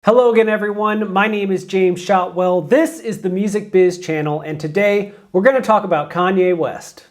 Hello again everyone, my name is James Shotwell, this is the Music Biz channel, and today we're going to talk about Kanye West.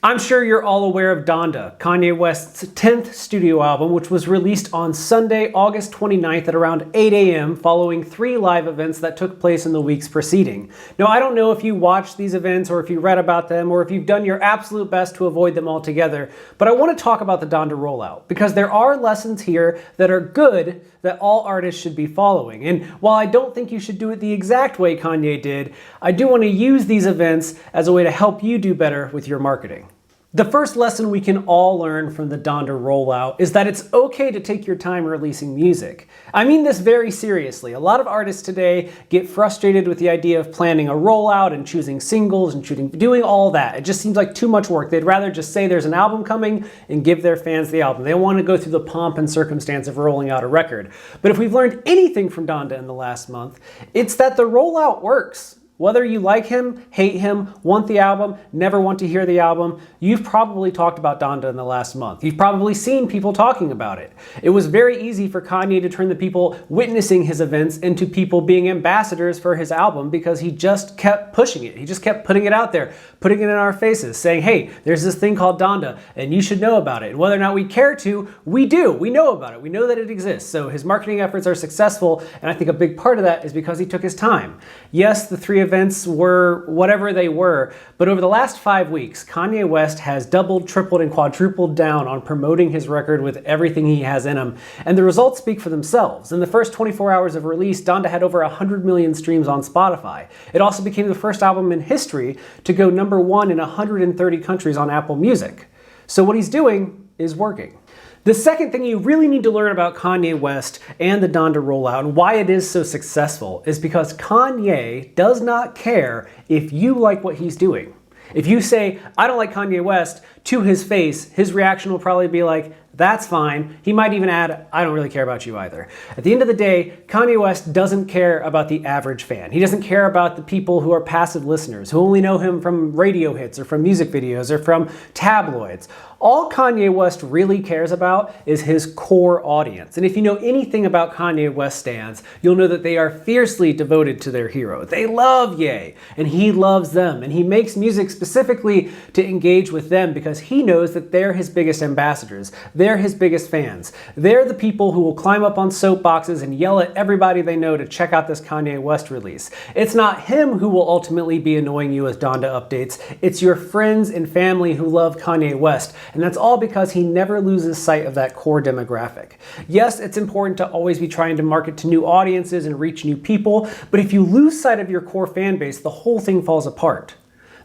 I'm sure you're all aware of Donda, Kanye West's 10th studio album, which was released on Sunday, August 29th at around 8 a.m. following 3 live events that took place in the weeks preceding. Now, I don't know if you watched these events or if you read about them or if you've done your absolute best to avoid them altogether, but I want to talk about the Donda Rollout because there are lessons here that are good that all artists should be following. And while I don't think you should do it the exact way Kanye did, I do want to use these events as a way to help you do better with your marketing. The first lesson we can all learn from the Donda Rollout is that it's okay to take your time releasing music. I mean this very seriously. A lot of artists today get frustrated with the idea of planning a rollout and choosing singles and doing all that. It just seems like too much work. They'd rather just say there's an album coming and give their fans the album. They don't want to go through the pomp and circumstance of rolling out a record. But if we've learned anything from Donda in the last month, it's that the rollout works. Whether you like him, hate him, want the album, never want to hear the album, you've probably talked about Donda in the last month. You've probably seen people talking about it. It was very easy for Kanye to turn the people witnessing his events into people being ambassadors for his album because he just kept pushing it. He just kept putting it out there, putting it in our faces, saying, hey, there's this thing called Donda and you should know about it. And whether or not we care to, we do. We know about it. We know that it exists. So his marketing efforts are successful, and I think a big part of that is because he took his time. Yes, the 3 events were whatever they were, but over the last 5 weeks, Kanye West has doubled, tripled, and quadrupled down on promoting his record with everything he has in him, and the results speak for themselves. In the first 24 hours of release, Donda had over 100 million streams on Spotify. It also became the first album in history to go #1 in 130 countries on Apple Music. So what he's doing is working. The second thing you really need to learn about Kanye West and the Donda Rollout and why it is so successful is because Kanye does not care if you like what he's doing. If you say, I don't like Kanye West, to his face, his reaction will probably be like, that's fine. He might even add, I don't really care about you either. At the end of the day, Kanye West doesn't care about the average fan. He doesn't care about the people who are passive listeners, who only know him from radio hits or from music videos or from tabloids. All Kanye West really cares about is his core audience. And if you know anything about Kanye West stans, you'll know that they are fiercely devoted to their hero. They love Ye, and he loves them. And he makes music specifically to engage with them because he knows that they're his biggest ambassadors. They're his biggest fans. They're the people who will climb up on soapboxes and yell at everybody they know to check out this Kanye West release. It's not him who will ultimately be annoying you with Donda updates. It's your friends and family who love Kanye West. And that's all because he never loses sight of that core demographic. Yes, it's important to always be trying to market to new audiences and reach new people, but if you lose sight of your core fan base, the whole thing falls apart.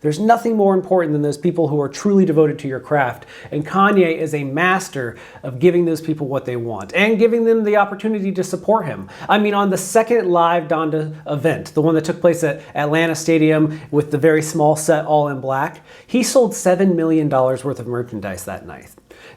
There's nothing more important than those people who are truly devoted to your craft, and Kanye is a master of giving those people what they want and giving them the opportunity to support him. I mean, on the second live Donda event, the one that took place at Atlanta Stadium with the very small set all in black, he sold $7 million worth of merchandise that night.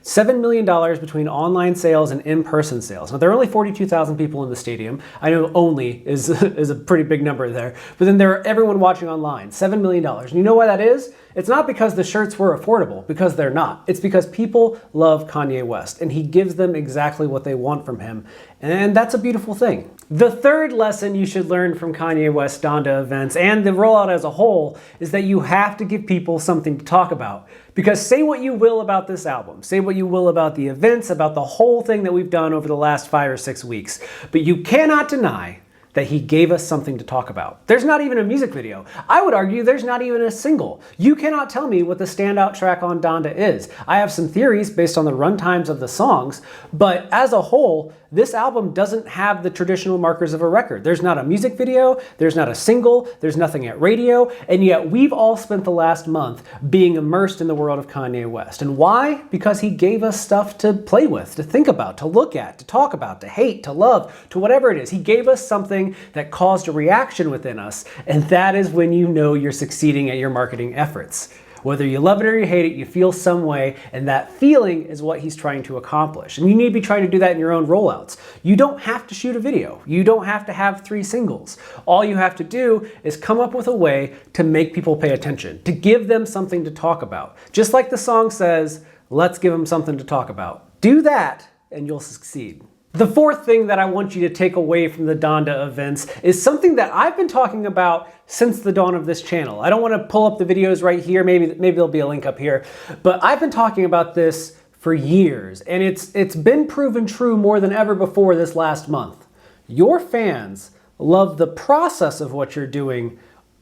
$7 million between online sales and in-person sales. Now, there are only 42,000 people in the stadium. I know only is a pretty big number there. But then there are everyone watching online. $7 million. And you know why that is? It's not because the shirts were affordable, because they're not. It's because people love Kanye West, and he gives them exactly what they want from him. And that's a beautiful thing. The third lesson you should learn from Kanye West Donda events and the rollout as a whole is that you have to give people something to talk about. Because say what you will about this album, say what you will about the events, about the whole thing that we've done over the last 5 or 6 weeks, but you cannot deny that he gave us something to talk about. There's not even a music video. I would argue there's not even a single. You cannot tell me what the standout track on Donda is. I have some theories based on the runtimes of the songs, but as a whole, this album doesn't have the traditional markers of a record. There's not a music video, there's not a single, there's nothing at radio, and yet we've all spent the last month being immersed in the world of Kanye West. And why? Because he gave us stuff to play with, to think about, to look at, to talk about, to hate, to love, to whatever it is. He gave us something that caused a reaction within us, and that is when you know you're succeeding at your marketing efforts. Whether you love it or you hate it, you feel some way, and that feeling is what he's trying to accomplish. And you need to be trying to do that in your own rollouts. You don't have to shoot a video. You don't have to have 3 singles. All you have to do is come up with a way to make people pay attention, to give them something to talk about. Just like the song says, Let's give them something to talk about. Do that and you'll succeed. The fourth thing that I want you to take away from the Donda events is something that I've been talking about since the dawn of this channel. I don't want to pull up the videos right here, maybe there'll be a link up here, but I've been talking about this for years, and it's been proven true more than ever before this last month. Your fans love the process of what you're doing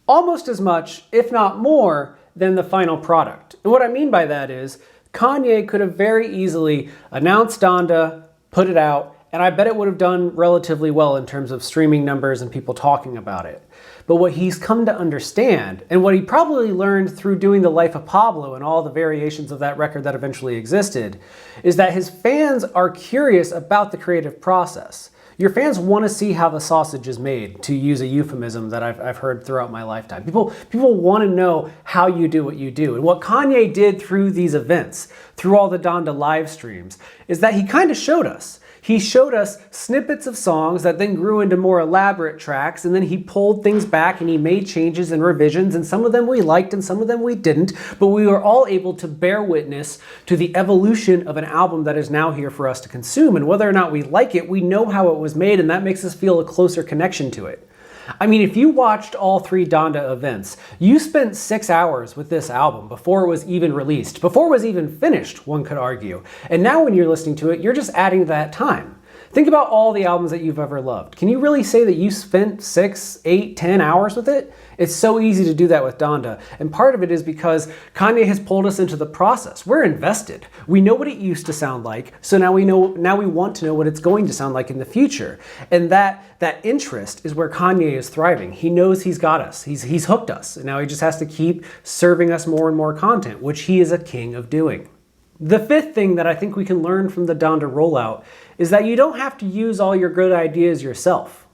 almost as much, if not more, than the final product. And what I mean by that is, Kanye could have very easily announced Donda, put it out, and I bet it would have done relatively well in terms of streaming numbers and people talking about it. But what he's come to understand, and what he probably learned through doing The Life of Pablo and all the variations of that record that eventually existed, is that his fans are curious about the creative process. Your fans want to see how the sausage is made, to use a euphemism that I've heard throughout my lifetime. People want to know how you do what you do. And what Kanye did through these events, through all the Donda live streams, is that he kind of showed us. He showed us snippets of songs that then grew into more elaborate tracks, and then he pulled things back and he made changes and revisions, and some of them we liked and some of them we didn't, but we were all able to bear witness to the evolution of an album that is now here for us to consume. And whether or not we like it, we know how it was made, and that makes us feel a closer connection to it. I mean, if you watched all 3 Donda events, you spent 6 hours with this album before it was even released, before it was even finished, one could argue. And now when you're listening to it, you're just adding to that time. Think about all the albums that you've ever loved. Can you really say that you spent 6, 8, 10 hours with it? It's so easy to do that with Donda. And part of it is because Kanye has pulled us into the process. We're invested. We know what it used to sound like, so now we want to know what it's going to sound like in the future. And that interest is where Kanye is thriving. He knows he's got us. He's hooked us. And now he just has to keep serving us more and more content, which he is a king of doing. The fifth thing that I think we can learn from the Donda rollout is that you don't have to use all your good ideas yourself.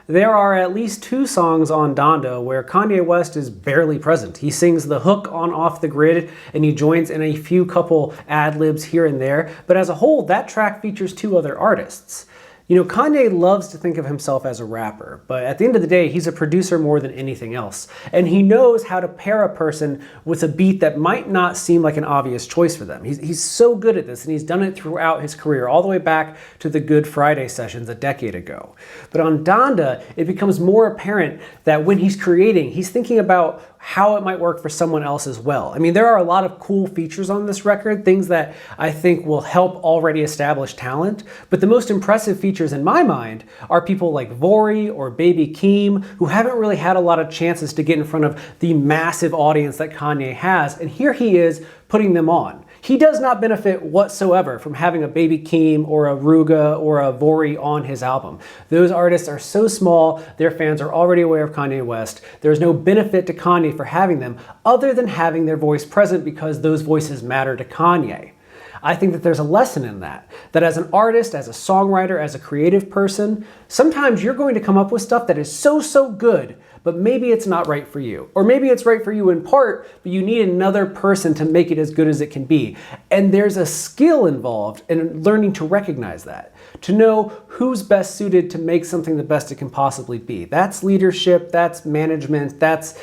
There are at least 2 songs on Donda where Kanye West is barely present. He sings the hook on Off the Grid and he joins in a few couple ad-libs here and there, but as a whole, that track features 2 other artists. You know, Kanye loves to think of himself as a rapper, but at the end of the day, he's a producer more than anything else. And he knows how to pair a person with a beat that might not seem like an obvious choice for them. He's so good at this, and he's done it throughout his career, all the way back to the Good Friday sessions a decade ago. But on Donda, it becomes more apparent that when he's creating, he's thinking about how it might work for someone else as well. I mean, there are a lot of cool features on this record, things that I think will help already established talent, but the most impressive features in my mind are people like Vori or Baby Keem, who haven't really had a lot of chances to get in front of the massive audience that Kanye has, and here he is putting them on. He does not benefit whatsoever from having a Baby Keem or a Ruga or a Vori on his album. Those artists are so small, their fans are already aware of Kanye West. There's no benefit to Kanye for having them other than having their voice present because those voices matter to Kanye. I think that there's a lesson in that as an artist, as a songwriter, as a creative person, sometimes you're going to come up with stuff that is so good, but maybe it's not right for you. Or maybe it's right for you in part, but you need another person to make it as good as it can be. And there's a skill involved in learning to recognize that, to know who's best suited to make something the best it can possibly be. That's leadership, that's management, that's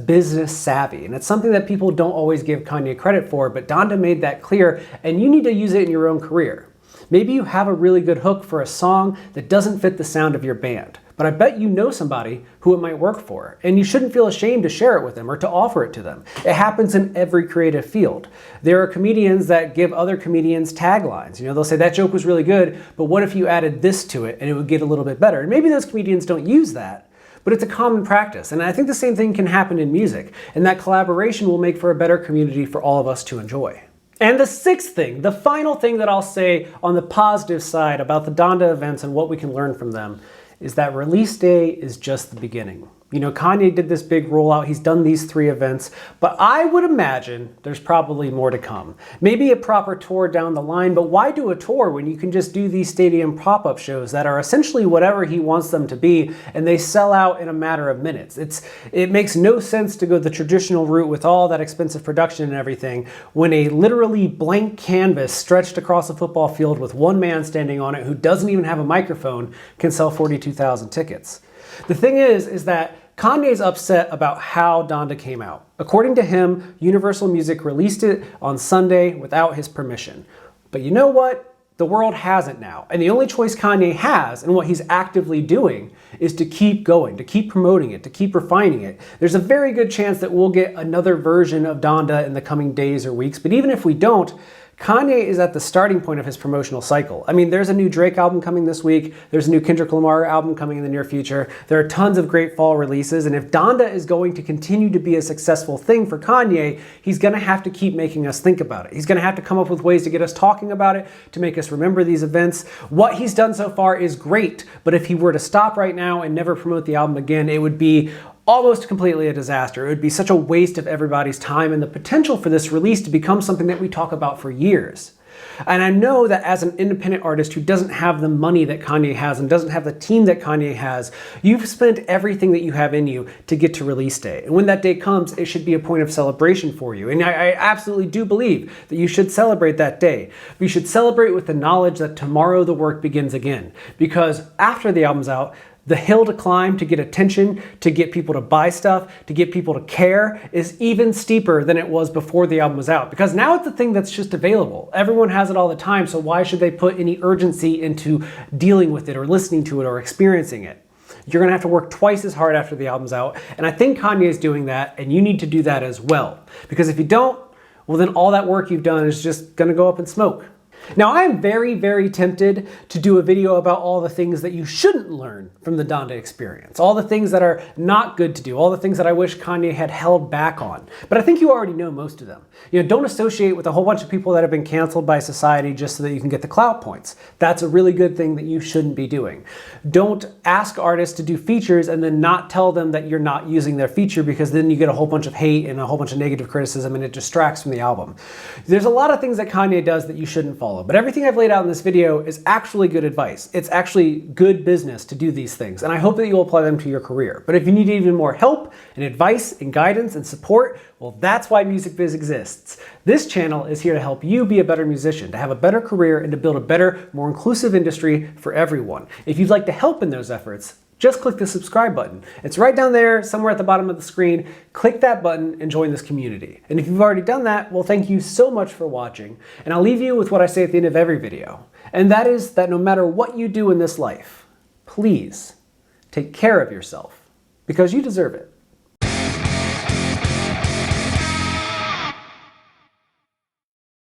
business savvy. And it's something that people don't always give Kanye credit for, but Donda made that clear, and you need to use it in your own career. Maybe you have a really good hook for a song that doesn't fit the sound of your band, but I bet you know somebody who it might work for, and you shouldn't feel ashamed to share it with them or to offer it to them. It happens in every creative field. There are comedians that give other comedians taglines. You know, they'll say, that joke was really good, but what if you added this to it and it would get a little bit better? And maybe those comedians don't use that, but it's a common practice. And I think the same thing can happen in music, and that collaboration will make for a better community for all of us to enjoy. And the sixth thing, the final thing that I'll say on the positive side about the Donda events and what we can learn from them, is that release day is just the beginning. You know, Kanye did this big rollout, he's done these 3 events, but I would imagine there's probably more to come. Maybe a proper tour down the line, but why do a tour when you can just do these stadium pop-up shows that are essentially whatever he wants them to be, and they sell out in a matter of minutes? It makes no sense to go the traditional route with all that expensive production and everything when a literally blank canvas stretched across a football field with one man standing on it who doesn't even have a microphone can sell 42,000 tickets. The thing is that Kanye's upset about how Donda came out. According to him, Universal Music released it on Sunday without his permission. But you know what? The world hasn't now. And the only choice Kanye has, and what he's actively doing, is to keep going, to keep promoting it, to keep refining it. There's a very good chance that we'll get another version of Donda in the coming days or weeks, but even if we don't, Kanye is at the starting point of his promotional cycle. I mean, there's a new Drake album coming this week. There's a new Kendrick Lamar album coming in the near future. There are tons of great fall releases. And if Donda is going to continue to be a successful thing for Kanye, he's going to have to keep making us think about it. He's going to have to come up with ways to get us talking about it, to make us remember these events. What he's done so far is great. But if he were to stop right now and never promote the album again, it would be almost completely a disaster. It would be such a waste of everybody's time and the potential for this release to become something that we talk about for years. And I know that as an independent artist who doesn't have the money that Kanye has and doesn't have the team that Kanye has, you've spent everything that you have in you to get to release day. And when that day comes, it should be a point of celebration for you. And I absolutely do believe that you should celebrate that day. We should celebrate with the knowledge that tomorrow the work begins again. Because after the album's out, the hill to climb to get attention, to get people to buy stuff, to get people to care is even steeper than it was before the album was out. Because now it's a thing that's just available. Everyone has it all the time, so why should they put any urgency into dealing with it or listening to it or experiencing it? You're gonna have to work twice as hard after the album's out, and I think Kanye is doing that, and you need to do that as well. Because if you don't, well then all that work you've done is just gonna go up in smoke. Now, I am very, very tempted to do a video about all the things that you shouldn't learn from the Donda experience, all the things that are not good to do, all the things that I wish Kanye had held back on. But I think you already know most of them. You know, don't associate with a whole bunch of people that have been canceled by society just so that you can get the clout points. That's a really good thing that you shouldn't be doing. Don't ask artists to do features and then not tell them that you're not using their feature, because then you get a whole bunch of hate and a whole bunch of negative criticism and it distracts from the album. There's a lot of things that Kanye does that you shouldn't follow. But everything I've laid out in this video is actually good advice. It's actually good business to do these things, and I hope that you'll apply them to your career. But if you need even more help and advice and guidance and support, well, that's why MusicBiz exists. This channel is here to help you be a better musician, to have a better career, and to build a better, more inclusive industry for everyone. If you'd like to help in those efforts, just click the subscribe button. It's right down there, somewhere at the bottom of the screen. Click that button and join this community. And if you've already done that, well, thank you so much for watching. And I'll leave you with what I say at the end of every video. And that is that no matter what you do in this life, please take care of yourself, because you deserve it.